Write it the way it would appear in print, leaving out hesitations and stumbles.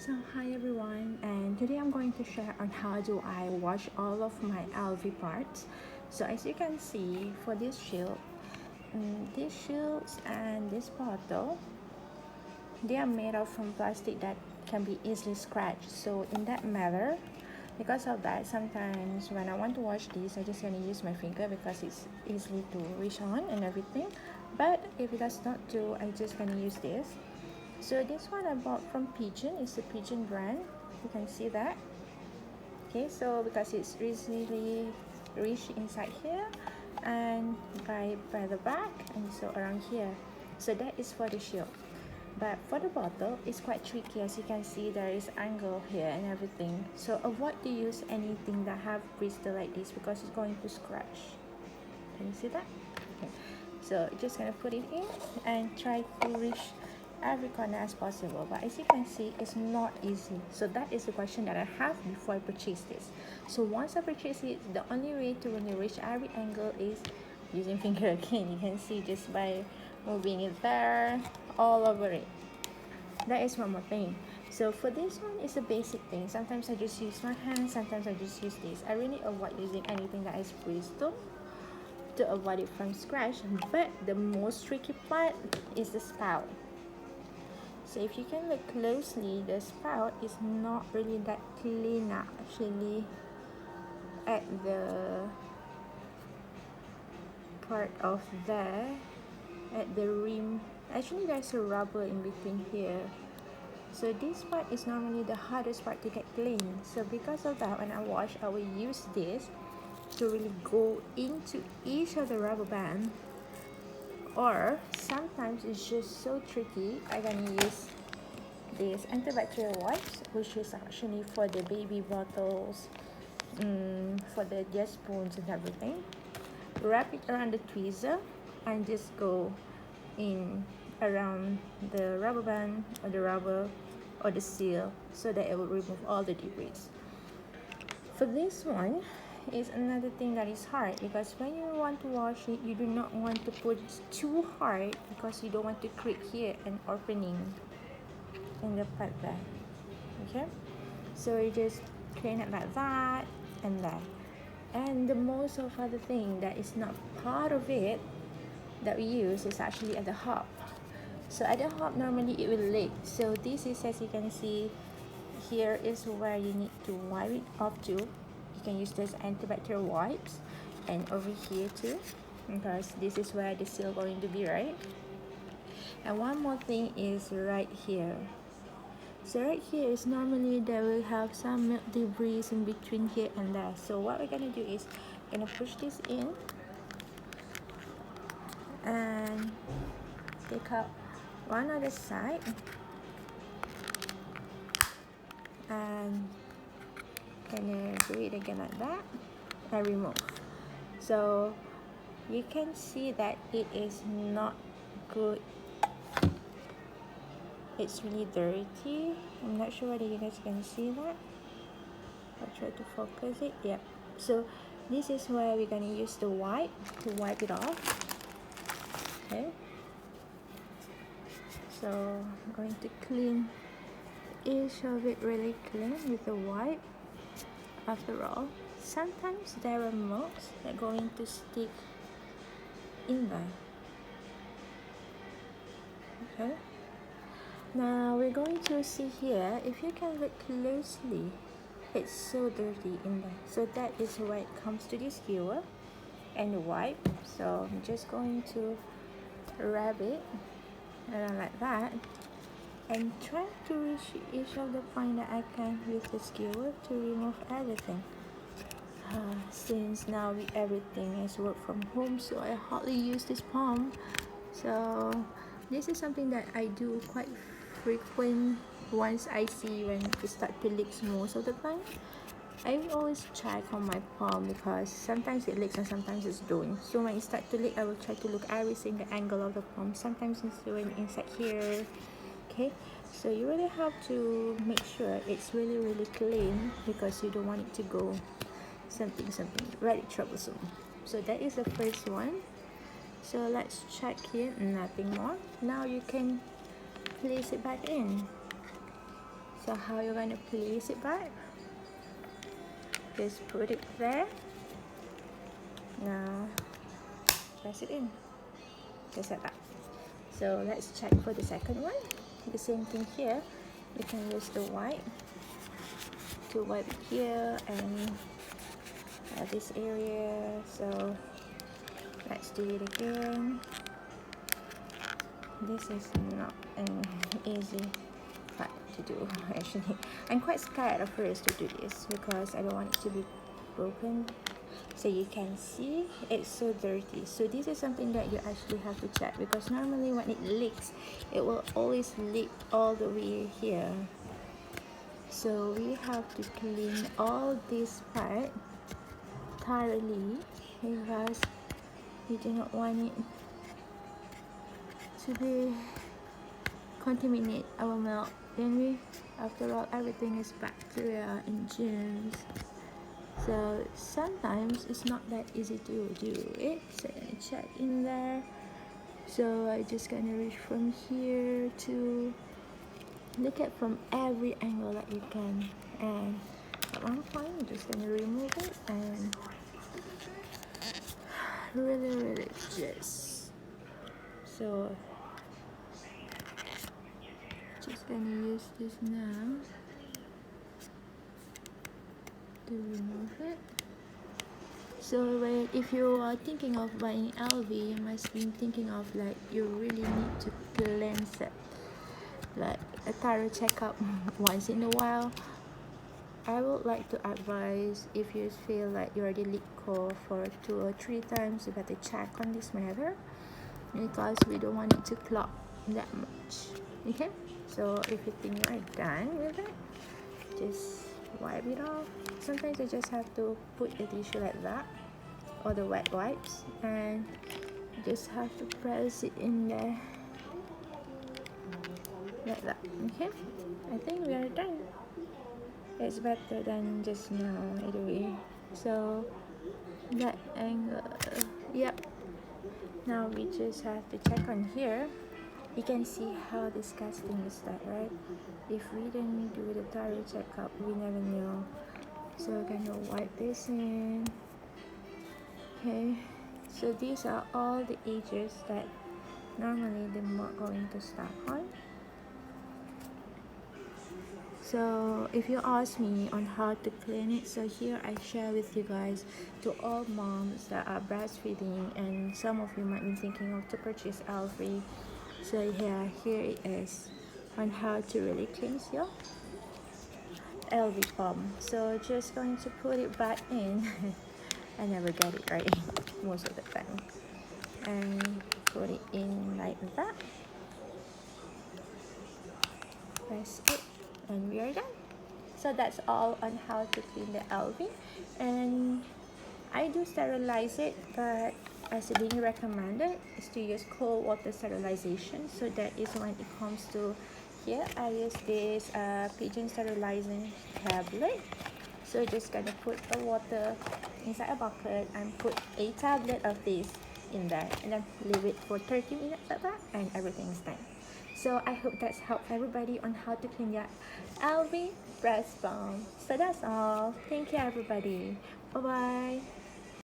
So hi everyone, and today I'm going to share on how do I wash all of my Elvie parts. So as you can see for this shield, these shields and this bottle, they are made of from plastic that can be easily scratched. So in that matter, because of that, sometimes when I want to wash this, I just gonna use my finger because it's easily to reach on and everything. But if it does not do, I just gonna use this. So this one I bought from Pigeon. It's a Pigeon brand. You can see that. Okay, so because it's easily reached inside here and by the back and so around here. So that is for the shield. But for the bottle, it's quite tricky. As you can see, there is angle here and everything. So avoid to use anything that have bristle like this because it's going to scratch. Can you see that? Okay. So just gonna put it in and try to reach every corner as possible, but as you can see, it's not easy. So that is the question that I have before I purchase this. So once I purchase it, the only way to really reach every angle is using finger again. You can see just by moving it there all over it. That is one more thing. So for this one, it's a basic thing. Sometimes I just use my hand, sometimes I just use this. I really avoid using anything that is bristle to avoid it from scratch, but the most tricky part is the spout. So if you can look closely, the spout is not really that clean actually at the part of there, at the rim. Actually there's a rubber in between here. So this part is normally the hardest part to get clean. So because of that, when I wash, I will use this to really go into each of the rubber band. Or sometimes it's just so tricky, I'm gonna use this antibacterial wipes, which is actually for the baby bottles, for the jet spoons and everything. Wrap it around the tweezer and just go in around the rubber band or the rubber or the seal so that it will remove all the debris. For this one is another thing that is hard because when you want to wash it, you do not want to put it too hard because you don't want to create here an opening in the part there. Okay, so you just clean it like that and that. And the most of other thing that is not part of it that we use is actually at the hub. So at the hub normally it will leak. So this is, as you can see, here is where you need to wipe it off too. You can use this antibacterial wipes, and over here too, because this is where the seal going to be, right? And one more thing is right here. So right here is normally there will have some milk debris in between here and there. So what we're gonna do is gonna push this in and take out one other side and gonna do it again like that and remove. So you can see that it is not good. It's really dirty. I'm not sure whether you guys can see that. I'll try to focus it. Yep. So this is where we're gonna use the wipe to wipe it off. Okay. So I'm going to clean each of it really clean with the wipe. After all, sometimes there are marks that are going to stick in there. Okay. Now we're going to see here, if you can look closely, it's so dirty in there. So that is why it comes to this skewer and the wipe. So I'm just going to rub it around like that and try to reach each of the point that I can with the skewer to remove everything. Since now everything is work from home, so I hardly use this palm. So this is something that I do quite frequent. Once I see when it start to leak most of the time, I always check on my palm because sometimes it leaks and sometimes it's don't. So when it start to leak, I will try to look every single angle of the palm. Sometimes it's when inside here. Okay, so you really have to make sure it's really clean because you don't want it to go something very troublesome. So that is the first one. So let's check here, nothing more. Now you can place it back in. So how you're going to place it back, just put it there. Now press it in, just like that. So let's check for the second one. The same thing here. You can use the wipe to wipe it here and this area. So let's do it again. This is not an easy part to do actually. I'm quite scared at first to do this because I don't want it to be broken. So you can see it's so dirty. So this is something that you actually have to check, because normally when it leaks, it will always leak all the way here. So we have to clean all this part thoroughly because we do not want it to be contaminate our milk. Then we, after all, everything is bacteria and germs. So sometimes it's not that easy to do it. So I'm gonna check in there. So I just gonna reach from here to look at from every angle that you can, and at one point I'm just gonna remove it and really just so just gonna use this now to remove it. So if you are thinking of buying Elvie, you must be thinking of like you really need to cleanse it, like a thorough checkup once in a while. I would like to advise, if you feel like you already leak coal for 2 or 3 times, you better check on this matter, because we don't want it to clog that much. Okay, so if you think you're done with it, just wipe it off. Sometimes you just have to put the tissue like that, or the wet wipes, and you just have to press it in there like that. Okay, I think we are done. It's better than just now anyway. So that angle, yep. Now we just have to check on here. You can see how disgusting is that, right? If we didn't do the thorough checkup, we never know. So we're gonna wipe this in. Okay, so these are all the edges that normally they're not going to start on. So if you ask me on how to clean it, so here I share with you guys to all moms that are breastfeeding, and some of you might be thinking of to purchase Elvie. So yeah, here it is on how to really cleanse your Elvie pump. So just going to put it back in. I never get it right most of the time, and put it in like that. Press it, and we are done. So that's all on how to clean the Elvie. And I do sterilize it, but as being recommended is to use cold water sterilization. So that is when it comes to here, I use this pigeon sterilizing tablet. So just gonna put the water inside a bucket and put a tablet of this in there, and then leave it for 30 minutes like that, and everything is done. So I hope that's helped everybody on how to clean your Elvie breast pump. So that's all. Thank you everybody. Bye bye.